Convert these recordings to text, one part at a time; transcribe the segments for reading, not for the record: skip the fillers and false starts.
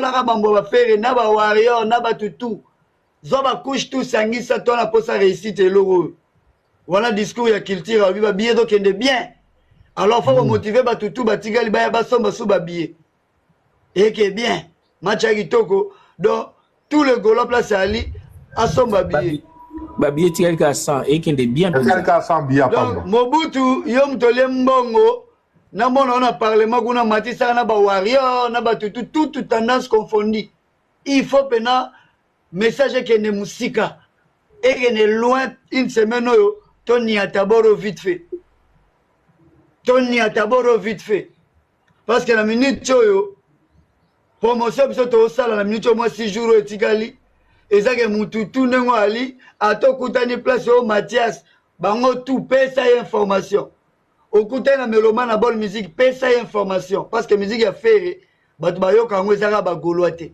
Solaka Bambo va faire Naba Warrior, Naba Tutu. Zoba couche tout sangisa toi la poste réussite et l'euro. Voilà discours ya culture va billet donc est bien. Alors faut motiver ba Tutu ba Tigali ba somba sous ba billet. Et que bien. Match à Kitoko. Donc tout le golo place Ali à somba billet. Ba billet Tigali ka 100 et qui est bien. Tigali ka 100 billet pas. Donc Mobutu yom tole mbongo. Na mona on a parlement kuna matisa na ba warrior na ba Tutu toute tendance confondue. Il faut pena message qui est musika et qui est loin une semaine Tony Ataboro vite fait. Tony Ataboro vite fait. Parce que la minute choyo promotion biso to sala la minute moi 6 jours etikali ezake mututu nengo ali atokutani place au Mathias bango tout pesa information. Okutana na meloma na bonne musique pesa information parce que musique ya faire batu bayoka ngo ezaka ba goloate.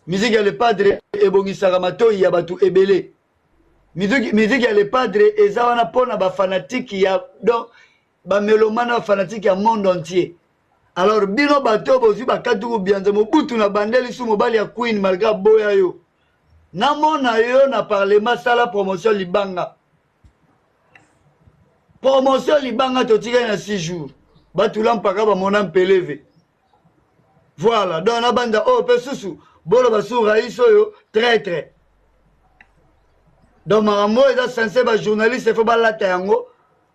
Musique ya le padre ebongisaka matoi ya batu ebele. Musique ya le padre ezawana pona ba fanatique ya donc ba melomana fanatique ya monde entier. Alors bino bato bozi bakatu bianze Mobutu na bandeli sou mobali ya Queen malgré boya yo. Na mona yo na parlement sala promotion libanga. Promotion libanga totika na 6 jours. Batu lampaka ba monam peleve. Voilà, donc na banda oh pesusu bolo basu raïso yo traître. Donc marambo eza censé ba journaliste faut ba lata yango.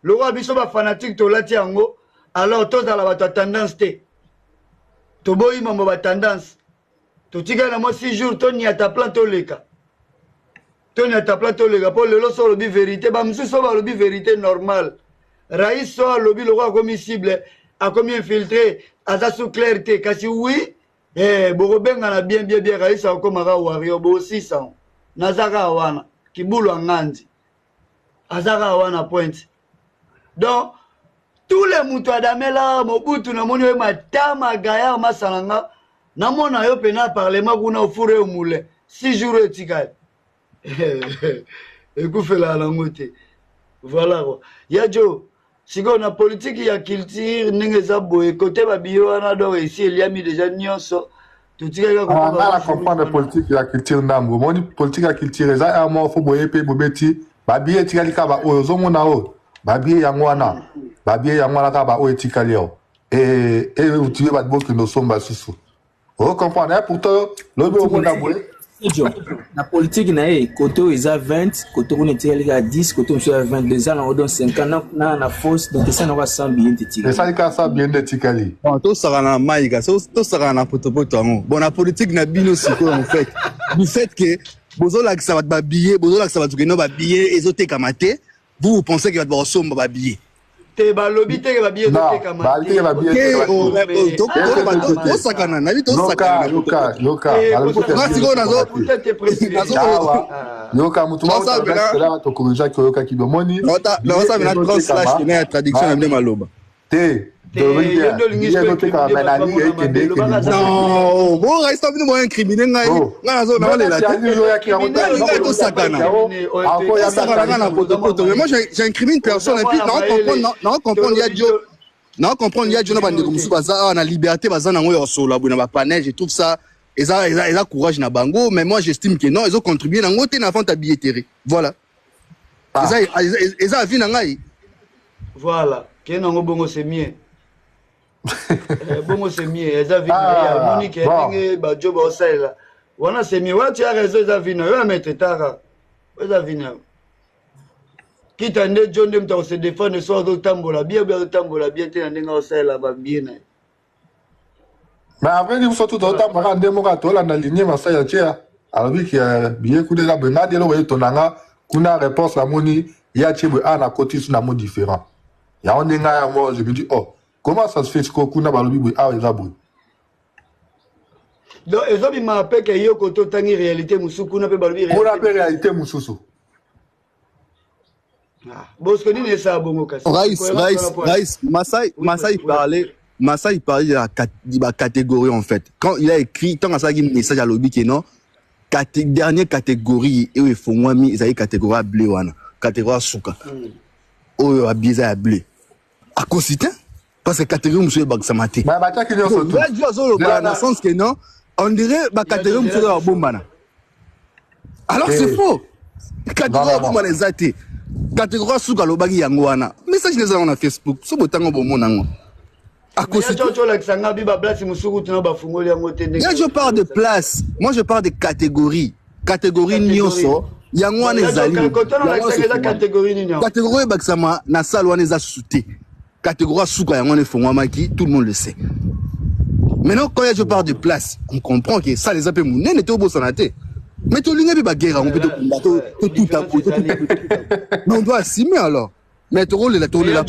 Le roi biso ba fanatique to lati yango. Alors tous dans la tendance te. To boyi mambo ba tendance. To tika na mo 6 jours to ni ata plan to leka. To ni ata plan to leka pour le so lobi vérité ba msu so ba lobi vérité normale. Raïso lobi le roi comme cible a comme infiltré aza sous clarté kasi oui. Borobenga na bien Raïsa okomaka warrior bo 600 nazaka wana kibulu ngandi azaka wana point. Donc tous les mutu adamela Mobutu na moni matama gaya masalanga na mona yo pena parlement kuna ofure omule 6 jours etikali ekufela la ngote. Voilà quoi ya jo siko na politique ya culture ndenge za boye côté ba biyo wana do ici il y a mis déjà nyonso tutika ko na comprendre politique ya culture ndambo moni politique ya culture za amo fo boye pe bobeti ba biye tikali ka ba ozo mona o ba biye yango wana ka ba o etikali o et utiwe ba boki no somba susu o comprendre pourtant lobi o mona boye la politique na côté ils 20 côté on était à 10 côté on est à 22 ans on donne 50 na force donc ça on va 100 bien tirer ça ka 100 bien de tikali bon to sara na maïga to sara na potopoto bon la politique na bino siko en fait du fait que bozola que ça va ba billet bozola que ça va tout no ba billet ezote kamate vous pensez que va ba somba ba billet te ba lobby te ba billet ezote kamate ba billet to sakana na bi to sakana yoka yoka mutu ma to corriger que yoka ki domoni non ça na translation na traduction na maloba te non bon reste venu moi incriminer ngai nazo na wale la to sakana na poto mais moi j'incrimine personne et puis non comprendre il y a Dieu na bande comme ça na liberté baza nango yo solo abuna ba panel je trouve ça eza courage na bango mais moi j'estime que non ils ont contribué nango te na vente à billetterie voilà eza vie na ngai voilà que nango bongo c'est mieux. Bon c'est mieux eza vie na Monique ndenge ba job osala wana c'est mieux wa tu as raison eza vie na yo mettre tara eza vie na kita nde John dem ta se défendre so do tambola bien te ndenge osala ba bien na mais après il faut tout autant para ndemo ka tola na ligne masaya tia alors que bien coup de la benade lo we tonanga kuna réponse la moni ya tchebe ana côté sur na mot différent ya on nga ya moi je me dis oh comment ça se fait que kuna balobi boy a ezabou donc ezobi ma pe ke yo koto tangi réalité musu kuna pe balobi réalité mususu parce que ni ne sa bongo kasi Raïs Masai parlait de la catégorie en fait quand il a écrit tant ça qui message à lobby que non dernière catégorie et il faut moi mi ça catégorie bleu wana catégorie suka o abiza ya bleu à cause parce que catégorie monsieur Bagsamati. Bah qui dans ce dans le sens que non on dirait ba catégorie monsieur wa bombana. Alors c'est faux. Catégorie bombana ezati. Catégorie suka lobaki yango wana. Message les gens na Facebook. So botango bomona ngo. À cause je parle de place. Moi je parle de catégorie. Catégorie nyonso. Yango wana ezali. Catégorie baksama na salle wana eza souté. Catégorie suka yango ne fongwamaki, tout le monde le sait. Maintenant quand je parle de place, on comprend que ça les appelle mounen était au bossanate. Mais tout le monde guerre, on peut tout à tout. Mais on doit assumer alors. Mais tu roules la tour de la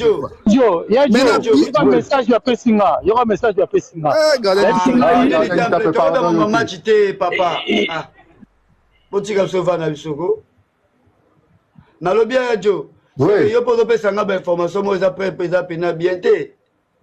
Yo, il y a un message de Pessinga. Il y aura un message de Pessinga. Papa. Botika sovana bisoko. Na lobia radio. Oui. Yo podo pesanga ba information mo za pesa pena bien té.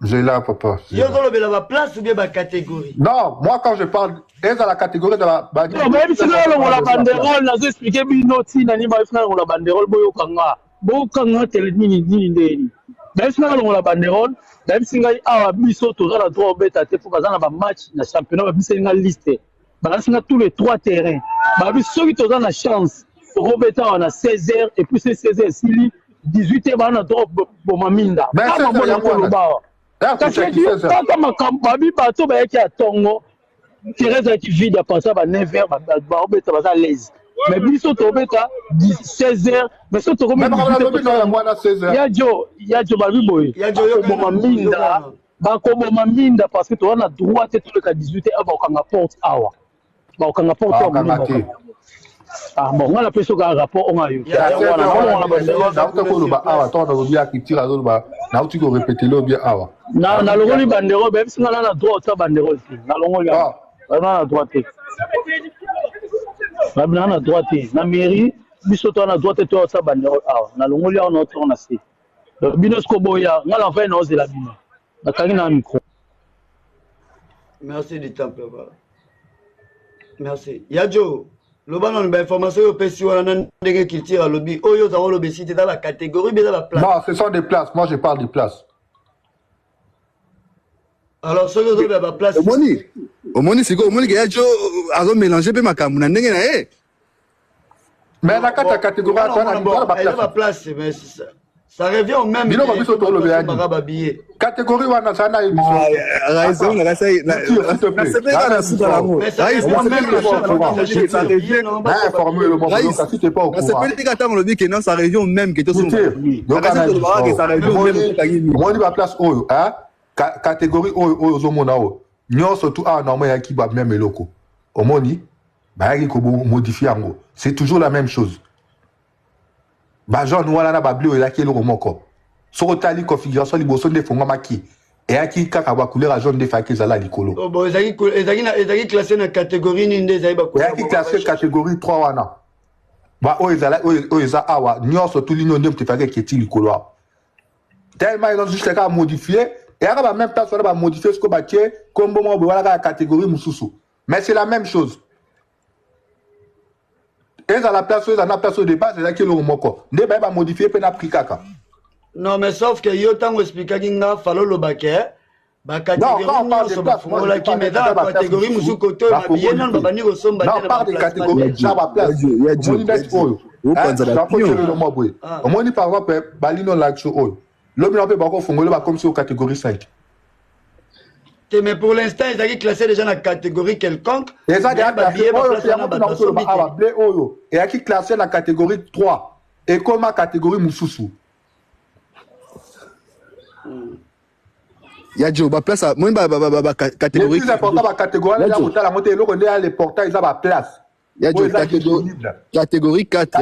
J'ai là papa. Yo zo lobela ba place ou bien ba catégorie. Non, moi quand je parle est dans la catégorie de la non, même si on la banderole, na zo expliquer bino ti na ni ba fina on la banderole boyo kanga. Bo kanga tele ni ndeni. Même si on la banderole, même si ngai awa biso to za la droit beta te pour bazana ba match na championnat ba biso nga liste. Ba singa tous les 3 terrains. Ba biso qui to za na chance. Robeta on a 16h et puis c'est 16h sili 18h ba na droit bomaminda. Ba Kaka makambabi bato ba yaki atongo. Teresa qui vide à passer à 9h ba robeta ba za l'aise. Mais biso to beta 16h mais so to même à 16h. Ya jo babi boy. Ya jo yo bomaminda. Ba ko bomaminda parce que to on a droit te tout le 18h ba okanga porte awa. Ba okanga porte awa. Ah bon, on a l'impression qu'il y a un rapport, on a eu. Il y a un merci du temps, papa. Merci. Yadjo. Le ballon d'information au PC ou à la qui tire à lobby. Oh, yo, dans le lobby, c'était dans la catégorie, mais dans la place. Non, ce sont des places. Moi, je parle des places. Alors, ce que vous avez la place. Au moni, c'est quoi? Au moni, il y a Joe, à mélanger, mais ma camouna, n'est-ce pas? Mais la catégorie, elle a la place, mais ça revient au même. Catégorie, on a ça, on a raison, on a ça. Ça revient même que catégorie surtout même locaux. Au moni, c'est toujours la même chose. Bajon nous ala na babli la ki eloko moko so tali configuration liboso nde fonga maki et aki kaka ba couleur jaune de fa ki zala likolo oh bon ezaki classé na catégorie ni nde zaiba ko aki classé catégorie 3 wana ba o ezala o eza awa nyonso tout lino ndem te fa ki ti likolo tellement ils ont juste qu'à modifier et à la même temps on va modifier ce que ba tie comme bon voilà la catégorie mususu mais c'est la même chose. Et à la place de base, c'est là qu'il y a le moko. Ne va pas modifier pe na prikaka. Non mais sauf que yo tango expliquer kinga falo lo baké. Ba catégorie so ba fongo la ki meda catégorie musu koto na bien non ba bani ko somba na par de catégorie ça va place. Il y a du oyo. Au panza la pio. Au moins par exemple balino l'action oyo. L'homme n'a pas ba ko fongo ba comme sur catégorie 5. Mais pour l'instant, ils ont classé déjà dans la catégorie quelconque. Et qui classé dans la catégorie 3. Et comme la catégorie Moussoussou. Il y a Joe, place à moi, catégorie. Le plus important, la catégorie, la montée, les portails, ils ont la place. Il y a catégorie 4.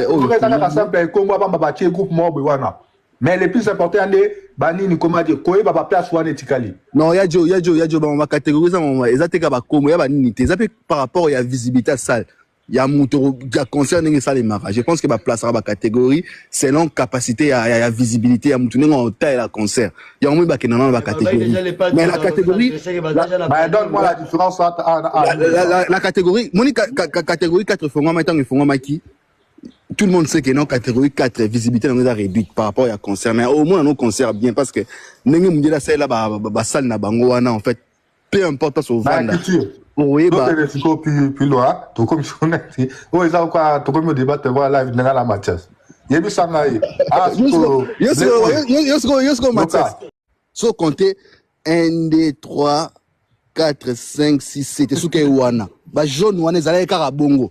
Mais le plus important, c'est Bani, comment dire, quoi va place ou etikali. Non, il y a Joe, on va catégoriser, par rapport à la visibilité salle. Il y a un concerne ça les marques. Je pense que la place à la catégorie, selon capacité à visibilité, il y a un taille la concert. Il y a un moment qui dans la catégorie. Mais la catégorie, donne-moi la différence entre la catégorie, catégorie 4 font maki. Tout le monde sait que non catégorie 4 visibilité nous a réduite par rapport à concert, mais au moins nous concert bien parce que n'engé mundela c'est là salle na bango wana en fait peu importe ce vanda Oui, bah. Puis loin, tout comme je connais. Oh, ils ont quoi, tout comme le débat, te voir live, dans la Mathias. Il y a eu ça, ah, Yosko, Mathias. So, comptez 1, 2, 3, 4, 5, 6, 7. C'est ce qu'il y a wana. Bah, jaune, wana, zala yaka bongo.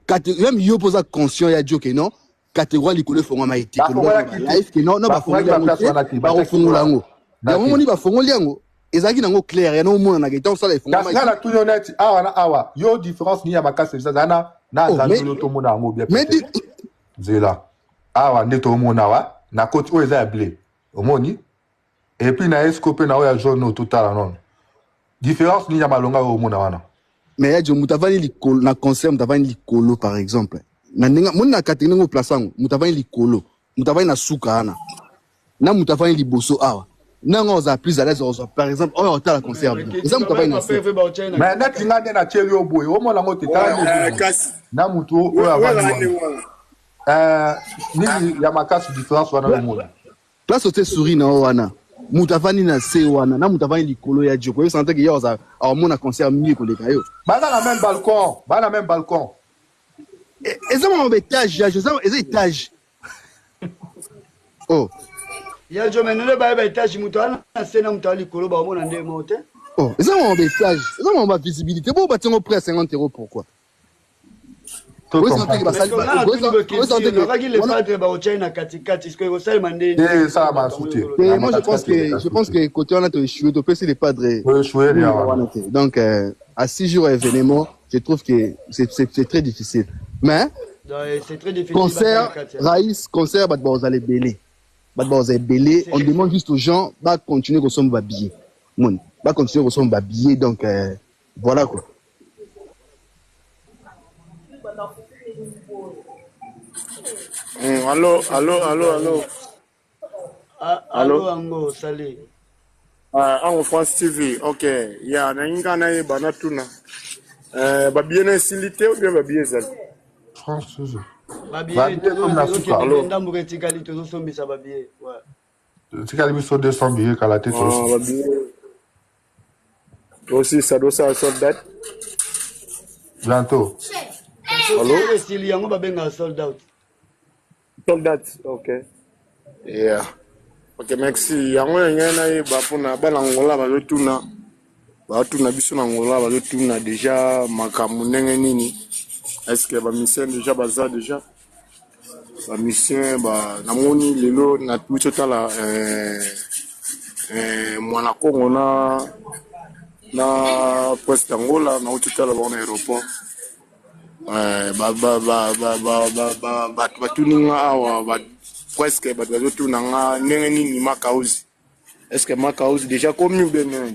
Même yo pose conscient, ya joke, non? Catégorie, les couleurs font un maïti. Live, que non, bah, font l'ango. Ya momoni ba fongo liango. Ezaki nango clair, ya no mona na geta osala fongo maïti. Là, tout honnête, awa. Yo, différence, ni ya makase, ça, na, zanzo, tout le monde a un mot bien. Mais Zela. Awa, neto mona wa. Na côté, où est blé. Au moni. Et puis, na escopé, na oya jaune, tout à non. Différence, ni ya malonga au mona wana. Mais ya jo, mutavani likolo, na concert, mutavani likolo, par exemple. Na nenga, moni na katenga ngo plaçango, mutavani likolo. Mutavani na suka ana. Na mutavani liboso awa. Non, on a plus à l'aise, par exemple, on a un concert. Ça, mais net, il a un chéri au bout. Au moins, on a un moutou. Il y a ma casse différence dans le monde. Place où tu souris, non, Wana. Moutavani na se wana. Na moutavani likolo ya djoko. Yo sente que yo a un concert mieux que les gars. Bah, dans la même balcon. Bah, dans le même balcon. Et ça, on a étage. Ils ont étage. Oh. Ya jo menele ba étage mutana sena mutali kolo ba mona ndé monte. Oh, ils ont un étage. Ils ont une visibilité. Bon, bâtiment au prix à 50 € pourquoi? Oui, ça moi je pense que côté on a échoué, tu peux essayer les padres. Donc à 6 jours événement, je trouve que c'est très difficile. Mais c'est très difficile. Concert, Raïs, concert, vous allez belé. On demande juste aux gens de continuer à consommer des billets. Va continuer à consommer des billets, donc voilà quoi. Allô. Allô, salut. En France TV, ok. Il y a un banatuna. Babiene silité ou bien babiene zel? France TV. Babiene, tu as mis sur 200 billets qu'à la tête aussi. Aussi, ça doit être soldat. Bientôt. Allô? Soldat, ok. Yeah. Ok, merci. Yango yana bapona balangola balotuna. Batuna biso na ngola balotuna déjà makamu ndenge nini. Est-ce que ba mission déjà baza déjà? Ba mission ba namoni lelo na Twitter tala mwana Kongo na poste Angola na utitala ba na aéroport. Batuninga awa presque batutuna ndenge nini makauzi. Est-ce que makauzi déjà connu bien?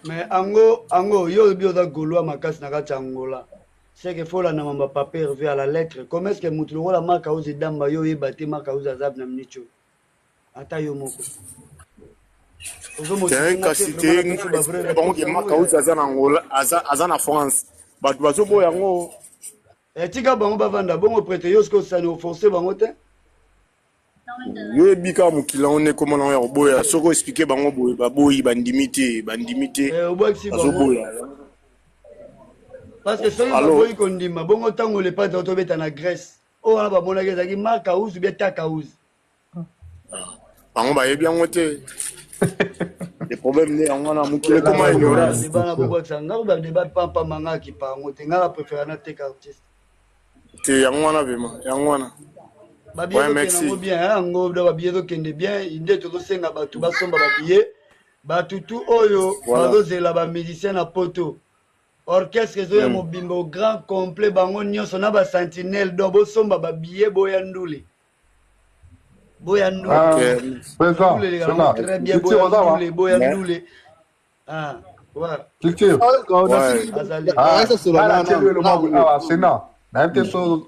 Mais ango yo bioda golwa makasi na kati Angola. C'est que faut la namamba papier vu à la lettre. Comment est-ce que mutulo la makauzi damba yo yebate makauzi azab na mnicho. Ata yo moko. C'est kasi te bon que makauzi azana Angola azana France. Batu bazobo yango etika bango bavanda bongo prete yo sko sani offenser bango te yo bika mukila on est comment on ya boya soko expliquer bango boye baboyi bandimité bazoboya parce que soki baboyi kondima bongo tango le pas to beta na Grèce o wana bamona ke zaki marka uzu bien taka uzu bango ba bien ngote des problèmes né on a mukile comment ignorance bana bobaksa ngako ba débat papa manga ki pa ngote ngala préférer na tek artiste te yangwana bema yangwana ouais, merci bien ngo da babiezo kende bien inde to senga batu basomba babie batu tu oyo bazozela ba musicien na poto orchestre zo ya mobimbo grand complet bango nyonso na ba sentinelle do bosomba babie boyandule très bien boyandule ah voilà c'est non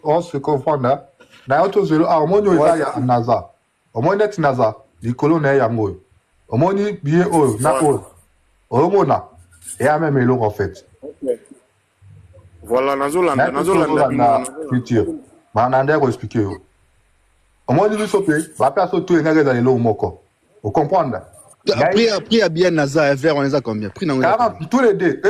on se confond là na auto zelo harmonie ya naza omoni ti naza likolo na yango omoni biye oyo na oyo omona et même eloko en fait voilà nazolanda futur mananda ko expliquer yo omoni biso pe ba personne tout ngaka dans le moko o comprendre Prix à bien Naza vert on les a combien? Prix 40 tous les deux.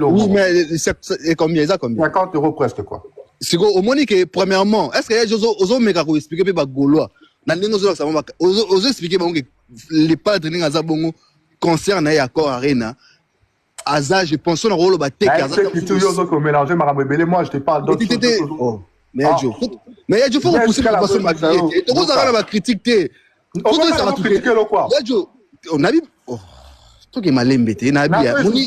Oui, mais c'est combien? Ils a combien? 50 € presque quoi. C'est quoi au moins que premièrement, est-ce que les gens osent méga expliquer pe ba gaulois? Na ndenge ozo ça va osez expliquer bon que les padres ni Naza bongo concerne ya accord arena. Aza je pense on a rôle ba tek Aza. C'est tu yozo ko mélanger marambo belé moi je te parle d'autres choses. Mais il faut repousser la personne ma critique. Et vous avez la critique té. On va critiquer le quoi? On a vu to ke malembe te na bia moni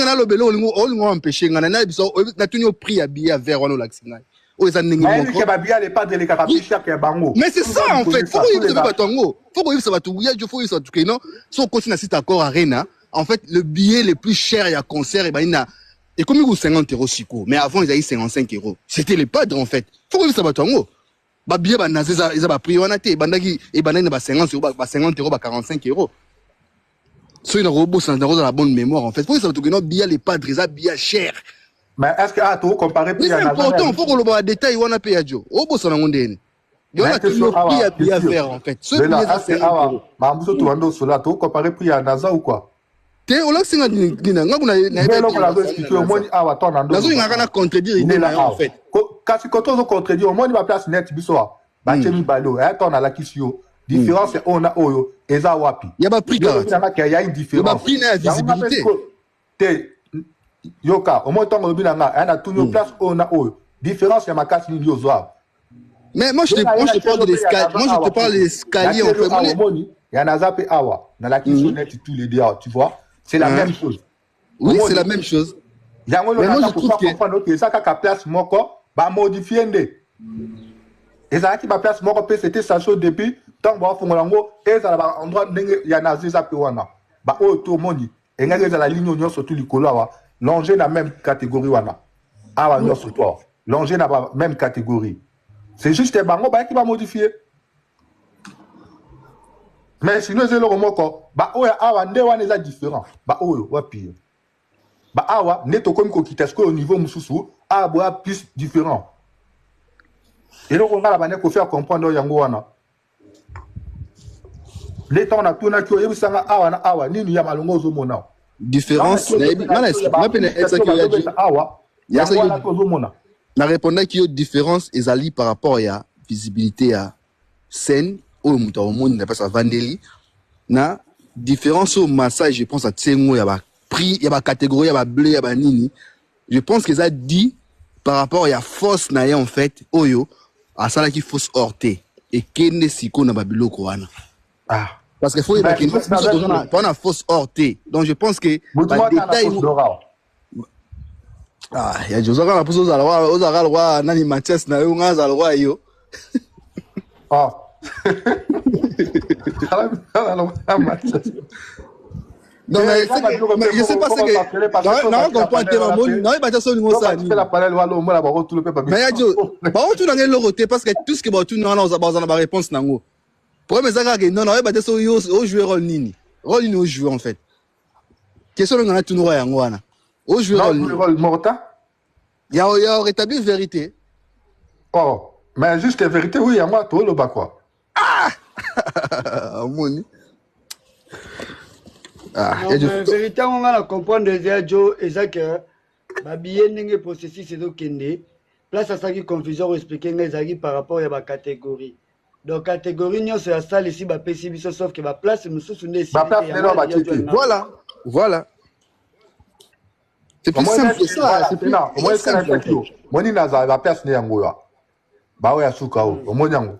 na lo belo olingo empêcher ngana na biso na tunyo prix ya bia vers wana laxinga o eza ndenge moko mais bia les pas de les capables cher que bango mais c'est ça en fait faut que ça va tongo faut que ça va tout ya faut ça tout que non so continue cet accord arena en fait le billet le plus cher ya concert et ben et comme il 50 € siko mais avant ils avaient 55 €. C'était les padres en fait faut que ça va tongo ba billet ba nazeza ils a ba prix wana te bandaki et banane ba 50 €, ba 50 €, ba 45 €. So il a robot sans la bonne mémoire en fait. Faut que ça te que billet les padres ils a billet cher. Mais est-ce que tu comparer prix à Nazareth? C'est important, faut que le ba détail wana pe ya jo. Robot sans ngondene. Il y a toujours prix à billet faire en fait. Ce billet c'est ma muso to ando cela tu comparer prix à Nazareth ou quoi? Te o la singa dina nga kuna na ebe la do expliquer au moins awa to na ndo. Nazo nga kana contredire idée là en fait. Kasi ko to contredire au moins ba place net biso ba chemi balo e to na la kisio. Différence on a oyo eza wapi. Il y a pas prix là. Il y a une différence. Il y a pas prix na visibilité. Te yoka au moins tant que bilanga on a tout nos place on a oyo. Différence ya makasi ni yozoa. Mais moi je te parle de l'escalier. Moi je te parle de l'escalier en fait. Il y a Nazape Awa dans la question net tous les deux, tu vois. C'est la même chose. Oui, c'est la même chose. Il y a un pour comprendre que ça ka place moko ba modifier ndé. Et ça qui ba place moko pe c'était ça chose depuis tant ba fongolango et ça ba endroit ndenge ya naziza pe wana. Ba o to moni et nga za la ligne nyo surtout likolo awa. Longer la même catégorie wana. Awa nyo surtout. Longer na ba même catégorie. C'est juste bango ba qui ba modifier. Mais sinon c'est le moko ba oya awa nde wana eza différent ba oyo wapi ba awa neto komi ko kitasko au niveau mususu awa plus différent et donc on va la bane ko faire comprendre yango wana les temps na tuna ki oyebisanga awa na awa nini ya malongo zo mona différence na pena eza ki ya di awa ya wana ko zo mona na répondre ki yo différence ezali par rapport ya visibilité ya scène au muta au monde n'a pas sa vandeli na différence au massage je pense à tsengo ya ba prix ya ba catégorie ya ba bleu ya ba nini je pense que ça dit par rapport ya force na ya en fait oyo asala ki force orté et kende siko na ba biloko wana parce que faut y baquer pas na force orté donc je pense que ba détail ya jozaka na puso za la roi nani Mathias na yo ngaza la roi yo non mais je sais pas ce que non comprendre tellement non il va dire ça au ça ni la parole wala au moins ba tout le peuple mais ya jo ba on tout dans le côté parce que tout ce que ba tout non on a réponse nango pour mais ça que non non il va dire ça au joueur rôle nini au joueur en fait question ngana tout no yango wana au joueur rôle morta ya rétablir vérité mais juste la vérité oui à moi tout le bas quoi moni mais vérité on va comprendre déjà Joe et ça que ba billet ndenge processus c'est donc kende place à ça qui confusion expliquer ngezaki par rapport à ba catégorie donc catégorie nyo c'est ça ici ba pesi biso sauf que ba place mususu ndé voilà c'est plus simple que ça c'est plus simple moni naza ba place ne yango ya ba oya suka o moni yango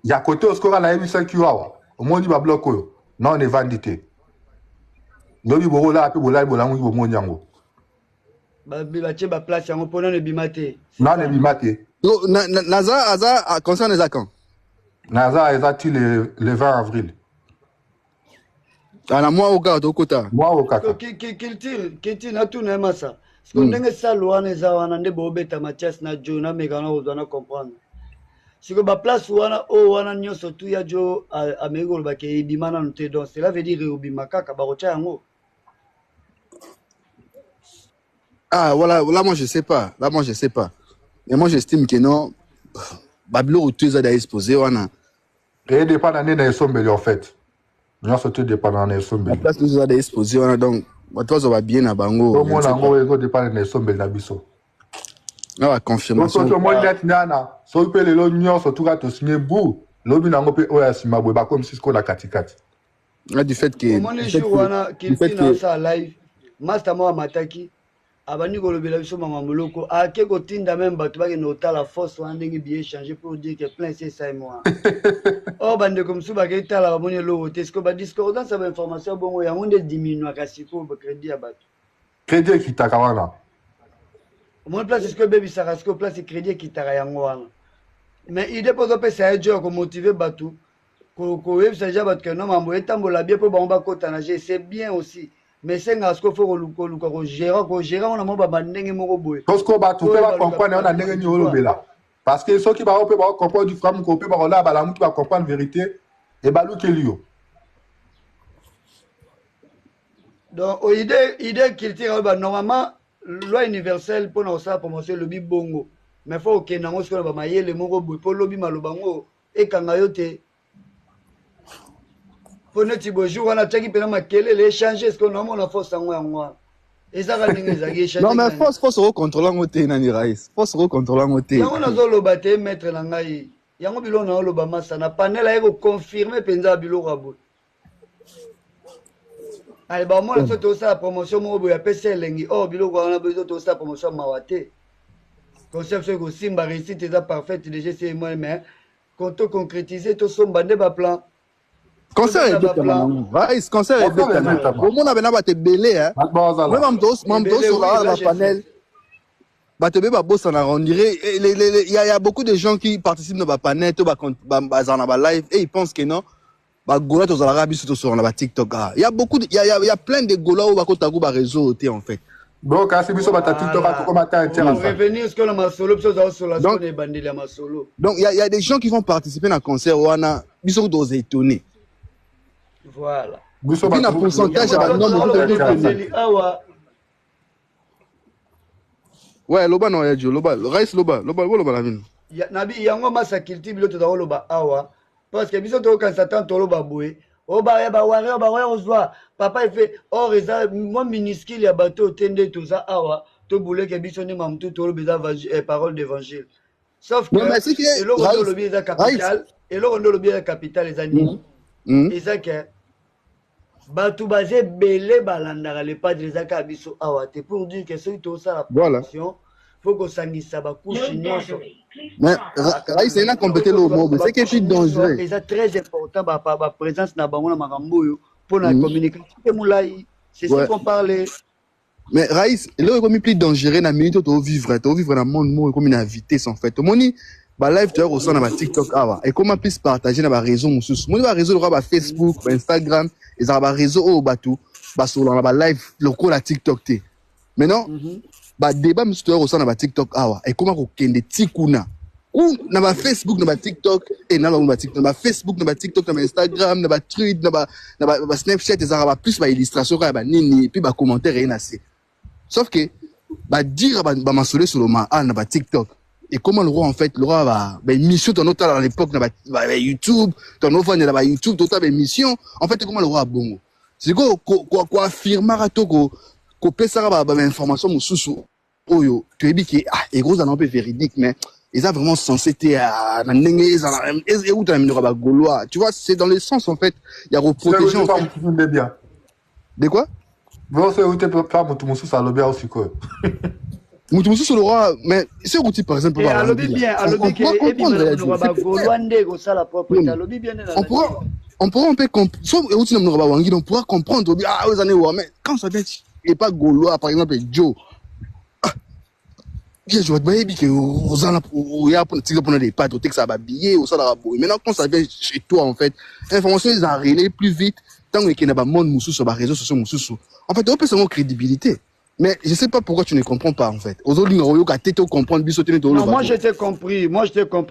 ya côté oscola na ebisa kiwa omoni ba bloc oyo non ne vandité ndobi boko la pe bolai bolango bo monyango ba che ba place yango pona ne bimate non ne bimate naza concerne les quand naza ezati le 20 avril ana moi au gars okota moi au kaka kiltir na tout na masa parce que ndenge ça loi na za wana nde bobeta Mathias na Jo na mekana ozana comprendre si que ba place wana o wana nyoso tu ya Jo amego ba ke ibimana nte donc cela veut dire ubimaka ka ba rocha yango voilà moi je sais pas mais moi j'estime que non babilo ou tu as exposé wana Et dépend de l'ensemble en fait. Nous sommes dépendants de l'ensemble. La place nous a des expositions donc toi va bien à bango. Tout le monde en dépend de l'ensemble de biso. La confirmation. Tout le monde net nana. So peut les l'union surtout à tout signer bou. Lobi nango pe oya simabwe ba comme si ce qu'on a katikati. Du fait que comment les jours wana kiltina ça live master mo amataki abani kolobela biso mama moloko ake kotinda même bato bake nota la force wana ndenge bien changer pour dire que plein c'est ça moi oh bande comme ça bake tala ba moni lo te ce que ba discordance ba information bongo ya monde diminue kasi ko ba crédit abato Crédit qui ta kawana. mon place est ce que baby ça reste que place crédit qui ta yango wana mais idée pour que ça aide ko motiver bato ko ça déjà bato que non mambo etambola bien pour ba on ba kota na c'est bien aussi. Mais c'est un aspect faut que gérer on a mon baba ndenge moko boy parce que ba tout peut pas comprendre on a ndenge ni olobela parce que ceux qui ba peut pas comprendre du femme ko peut pas là ba la mu qui va comprendre vérité et ba luke liyo donc idée qu'il tire ba normalement loi universelle pour nous ça promotion le bibongo mais faut que nango ce que ba mayele moko boy pour lobi malobango et kanga yote pour notre bonjour on a tchaki pena makele les changer ce qu'on a mon force en moi et ça va ningi za changer non mais force recontrôler ngote nani raïs force recontrôler ngote yango nazo lobate maître na ngai yango bilo na loba masa na panel ayeko confirmer penza bilo rabo ay ba mo na to ça promotion mo boya pesa lengi oh bilo ko na bezo to ça promotion mawate concept c'est que simba réussite est parfaite déjà c'est moi mais quand on concrétiser to somba ne ba plan concert est bien Raïs concert est bien au monde a ba te belé hein même mamtos sur la panel ba te ba boss on dirait il y a beaucoup de gens qui participent dans ba panel to ba bazana ba live et ils pensent que non ba gola to za rabi sur na ba TikTok il y a beaucoup il y a plein de gola au ba ko tagu ba réseau en fait donc à ce biso ba TikTok à comment ta revenir ce que la solo sur la zone et bandit la solo donc il y a des gens qui vont participer dans concert wana biso do étonné. Voilà. Il y a un pourcentage à nombre de ouais, loba no yajo, loba, rice loba la vine. Nabi yango masa kilti bilo to loba awa parce que biso to kan satan to loba boy. O ba ware ozwa. Papa il fait or eza moi minuscule ya bateau tende tout ça awa to boule ke biso ni mamtu to loba parole d'évangile. Sauf que et le rondo lobi eza capital et le rondo lobi eza capital les amis. Et ça que batu basé belé balandara les pas des aka biso awate pour dire que ceux qui ça la promotion faut que sangisa ba couche nyonso mais Raïs c'est na compléter le mot c'est que c'est dangereux c'est très important ba présence na bango na makambo yo pour la communication moulai c'est ce qu'on parlait mais Raïs le est comme plus dangereux na minute to vivre dans monde mo comme une vitesse en fait moni ba live tu au son na ba TikTok awa et comment plus partager na ba réseau mususu moni ba réseau le ba Facebook ba Instagram ils ont un réseau au bateau ba sur la live le coup la TikTok té maintenant ba débat monsieur au sein de TikTok awa et comment ko kende tikuna ou na ba Facebook na ba TikTok et na ba TikTok na ba Facebook na ba TikTok na ba Instagram na ba tweet na ba Snapchat ils ont plus ba illustration ba nini puis ba commentaire et assez sauf que ba dire ba mentionner sur le na ba TikTok et comment le roi en fait le roi va émission ton autre à l'époque na YouTube ton autre na ba YouTube total émission en fait comment le roi bongo c'est quoi affirmer to ko pesa ba information mususu oyo tu es dit que et gros un peu véridique mais ils ont vraiment censé être na ndenge et où tu as ba gaulois tu vois c'est dans le sens en fait il y a reprotéger en fait de quoi vous c'est où tu peux pas mususu ça le bien aussi quoi mutu mususu le roi mais c'est outil par exemple on pourra comprendre aux années mais quand ça vient et pas gaulois par exemple Joe je vois bien que aux années il y a pour tirer pour des pattes au texte ça va billet au ça maintenant quand ça vient chez toi en fait l'information ils arrivent plus vite tant que n'a pas monde mususu sur les réseaux sociaux mususu en fait on peut savoir crédibilité. Mais je ne sais pas pourquoi tu ne comprends pas en fait. Aujourd'hui, non, moi je t'ai compris.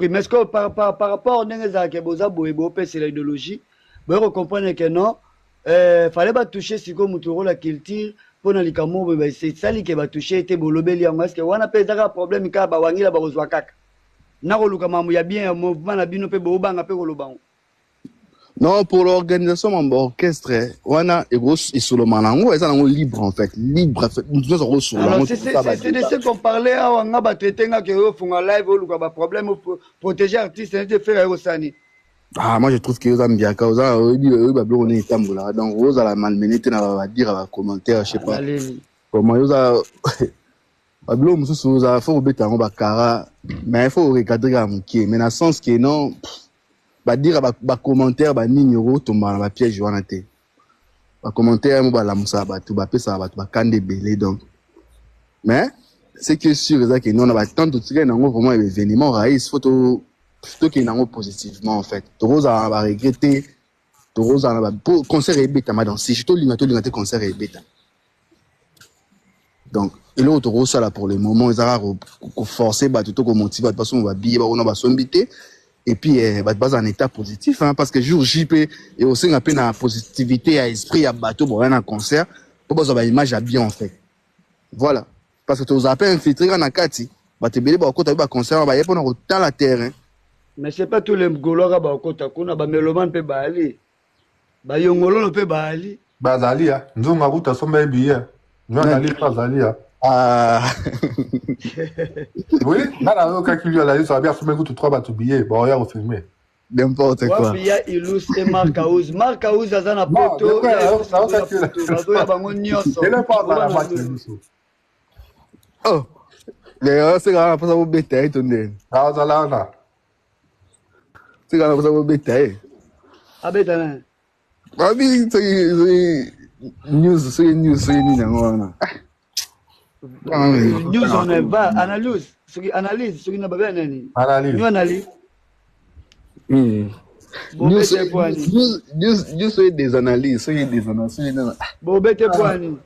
Mais est-ce que par rapport à c'est l'idéologie, vous comprenez que non, fallait pas toucher si comme tu la culture pour na likamo c'est ça qui va toucher te bolobeli yango est-ce que on a pas un problème ka ba wangila ba kozwa kaka. Na ko luka mamu ya bien mouvement na bino pe bo banga pe ko lobango. Non, pour l'organisation mon orchestre, wana ego isolo manango, eza nango libre en fait, libre. Nous avons sur alors c'est de ce qu'on parlait à nga ba traiter nga que yo funga live ou ba problème pour protéger artiste de faire osani. Ah, moi je trouve que aux ambiaka, aux eux ba blo on est tambola. Donc aux à la malmené na ba dire ba commentaire, je sais pas. Comment aux a ba blo mususu aux a faut beta ngo ba kara, mais il faut regarder ga mukie, mais dans sens que non ba dire ba commentaire ba nignoro tomba na ba piège wana te. Ba commentaire mo ba la musa ba tu ba pesa ba tu ba kande belé donc. Mais c'est que sûr c'est que nous on a tant de tirer dans vraiment événement raïs photo qui est positivement en fait. Rose a regretté Rose a pour concert et bêta ma danser, je te l'ingaté concert et bêta. Donc et l'autre Rose là pour le moment ils a forcé ba tout ko motiver parce qu'on va billet on va sombité. Et puis, base en état positif, hein, parce que jour JP et aussi un peu la positivité à esprit à bateau pour un concert, pour avoir une image à bien en fait. Voilà. Parce que tu as appelé infiltré dans la carte, bah tu belé bah quand tu as un concert, bah y a pas dans la terre. Mais c'est pas tous les gologa bah quand tu as ba meloman pe ba ali, ba yongolo pe ba ali. Ba zali ah, nzunga ruta somba billet, nzunga ali pas zali ah. Ah. Oui, là, quand il y a la liste, ça va bien faire tout trois bateaux billets. Bon, regarde, au filmé. N'importe quoi. Il y a illustre Marc Aouz. Marc Aouz, a un poto. Il y a bango nyonso. Il est pas dans la match. Oh. Les gars, c'est grave, ça vous bêter, tonne. Ah, ça là, là. C'est grave, ça vous bêter. Ah, bêta, ah oui, c'est news, c'est news. News on est bas, analyse, ce qui n'a pas bien analyse. News c'est des analyses, c'est des analyses. Bobete poani.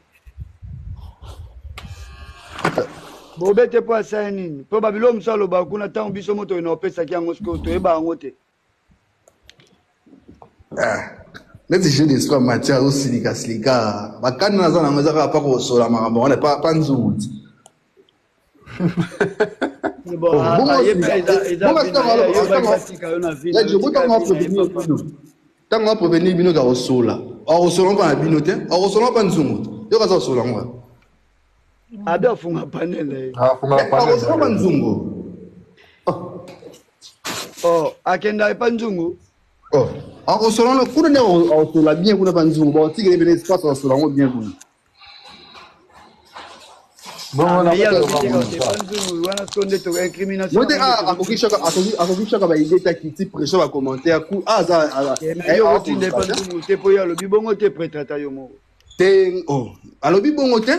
Bobete poa sani. Probablement msalo ba kuna tango biso moto ina opesa ki yango siko to eba ngote. Neti jeu d'espoir matière aussi lika bakani naza na ngazaka pa ko sola makambo on pas nzuti tango provenir bino ga osola osola pa bino te osola pa nzungu yo kaza osola ngwa abe afunga panele osola pa nzungu oh akenda pa nzungu oh en restaurant kuna ne osola bien kuna pa nzungu ba tigre bene espace osola ngo bien kuna bon on a wana skonde to incrimination mote akokishaka ba idée ta kiti pression ba commentaire ku za yo otinde pa nzungu te po ya lobi bongo te prêtata yo mo te oh alobi bongo te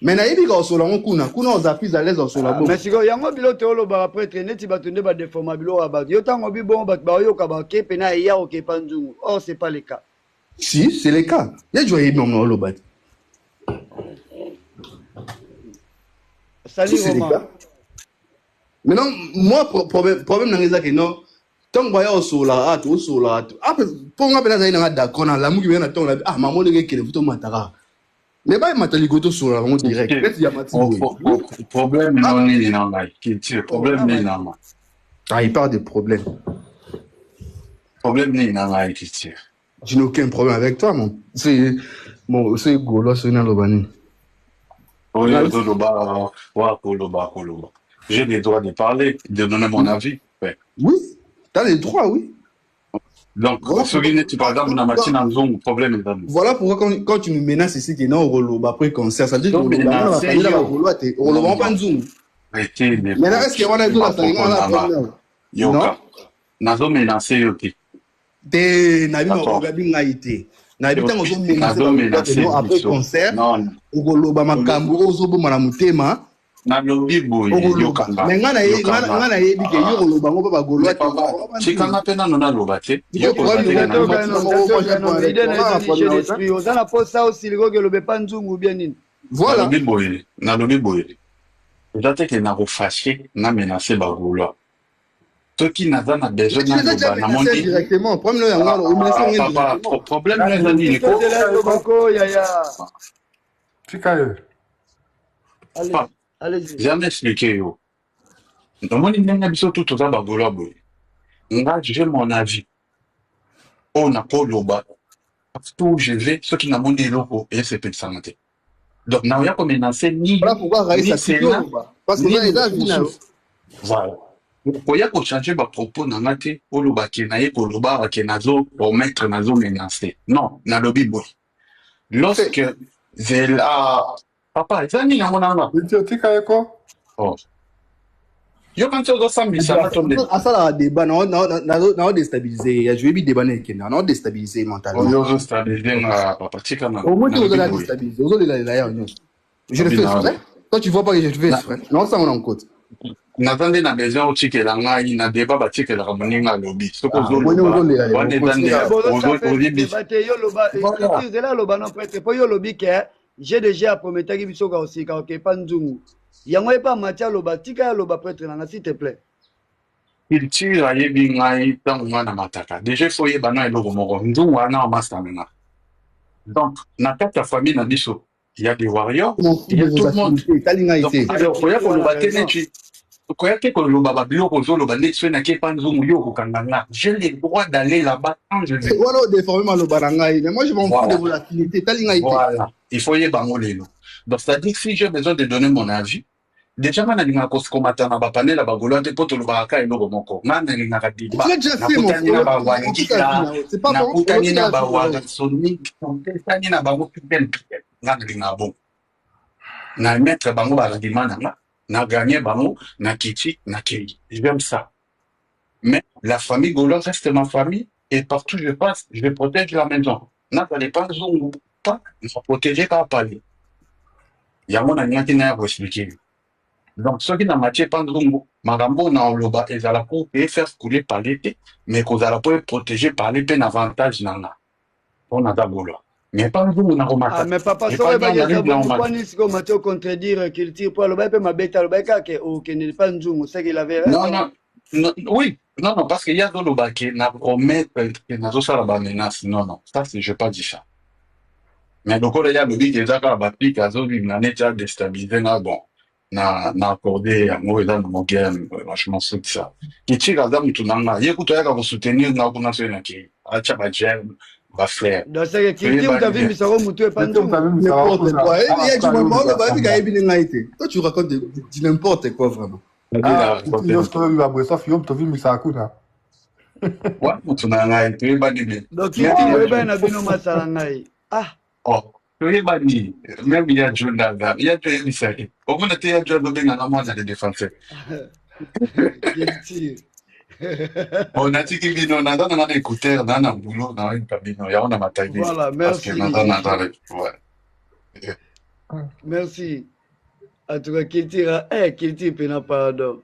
mais na yebi ka osola ngo kuna oza plus à l'aise osola bongo mais siko yango bilo te oloba prêtre neti bato nde ba déforma bilo wa bato yo tango bi bongo bato ba yoka ba ke pena ya o ke pa nzungu oh c'est pas le cas si c'est le cas ya joye non oloba salut Romain maintenant moi problème na ngeza ke non tant que ya osola après pour nga pena zaina d'accord na lamu ki bena tant la maman le ke le photo matara mais pas matali goto sur la route direct peut-être il y a problème non ni non là qui tire problème ni non ah il parle de problème ni non là qui tire je n'ai aucun problème avec toi c'est golo c'est na lobani j'ai les droits de parler, de donner mon avis. Ouais. Oui, tu as les droits, oui. Donc, tu par exemple, dans ma machine en zone, problème est dans nous. Voilà pourquoi quand tu me menaces ici, que non, on après concert, ça veut dire que on va pas en zoom. Mais là, est-ce qu'il y a une autre Yoka. Nazo menacé yoki. Te na bino ogabi ngaite. Na bita ngo menacé après concert. Non. Ogoloba makambo ozoboma na mutema. Na lobi boy yoka. Mais ngana yebi ke yo ogoloba ngo ba golwa te. Chikanga pena nona loba te. Yo ko ozana posa aussi le goge lobe pa nzungu bien nini. Voilà. Na lobi boy. Peut-être que na ko fâché na menacé ba golwa. Ceux qui n'ont pas besoin de directement. Problème, jamais expliqué. J'ai mon avis. on a koloba partout où je vais ceux qui n'ont pas loko et c'est pas santé donc na ya ko menacer ni voilà pourquoi Raïs a quitté parce que les gens voilà koya ko changer ba propos na ngate oloba ke na ye koloba ke nazo promettre nazo menacer non na lobi boy lorsque zela papa ezani na mona tika eko oh yo quand tu dois s'ambisser na tombe à ça la débat non déstabiliser je vais bien débat non déstabiliser mentalement yo zo stabiliser na papa tika na au moins tu dois déstabiliser aux là je le fais frère toi tu vois pas que je le fais frère non ça on en compte natande na besoin otikela ngai na débat batikelaka moninga alobi soki ozozela loba non prêtre mpo yo olobi ke gdg aprometaki biso ka osika okepa nzungu yango epa mati aloba tika ya loba prêtre nanga s'il te plaît culture ayebi ngai ntango ngai na mataka déjà fo oyeba na eloko moko nzungu wana amasananga donc na kati ya famille na biso il y a des warriors il y a tout le monde koya koloba te neti koya te koloba babiloko ozoloba neti so naki epa nzungu yo okokanga nga j'ai le droit d'aller là-bas quand je veux voilà déformer maloba na ngai mais moi je m'en fous de volatilité tali ngai voilà il faut yeba ngo lelo donc c'est-à-dire si j'ai besoin de donner mon avis déjà nga nalingaka kokomata na bapanel ya bagolo te mpo tolobaka eloko moko nga nalingaka diba nakutani na bawangila nakutani na bawagasonique nakutani na bango pipel nga nalingaka bongo na mettre bango barandima na nga na gagner bango na kiti na kei j'aime ça mais la famille Golo reste ma famille et partout je passe je protège la maison nazali pas nzungu pas na protéger ka pali yango nalingaki na ya koexplike donc soki na matie pa nzungu makambo na oloba ezala po pe faire couler par l'été mais kozala po protéger par l'été na avantage nanga po naza Golo mais pas nzungu na komata mais papa soki ebaki siko matie ocontredire culture po aloba mpe mabeta alobai kaka okende pa nzungu seki il avait non, oui, non, parce qu'il y a dans le baquet, n'a promettre que n'a pas la menace. Non, ça, je n'ai pas dit ça. Mais donc, il y a le but que la baptique a zone, il n'a pas déstabilisé, bon, n'a accordé à moi, dans mon game, je m'en soucie ça. Qui tire à dame, tout le monde, il y a tout à l'heure, soutenir, n'a pas national qui a tchaba j'aime, va faire. Donc, c'est que qui vous avez mis ça au moutou et pas n'importe quoi. Il y a du moment, le baby qui a bien été. Toi, tu racontes n'importe quoi, vraiment. donc oyeba na bino masala ngai toyebani même ya jondaga ya toyebisaki omona te ya jon obengaka mwana de défenseur onatiki bino naza na na écouteur na na boulot na oyeba bino yango na matayi voilà merci merci en tout cas Kiltira Kilti pena pardon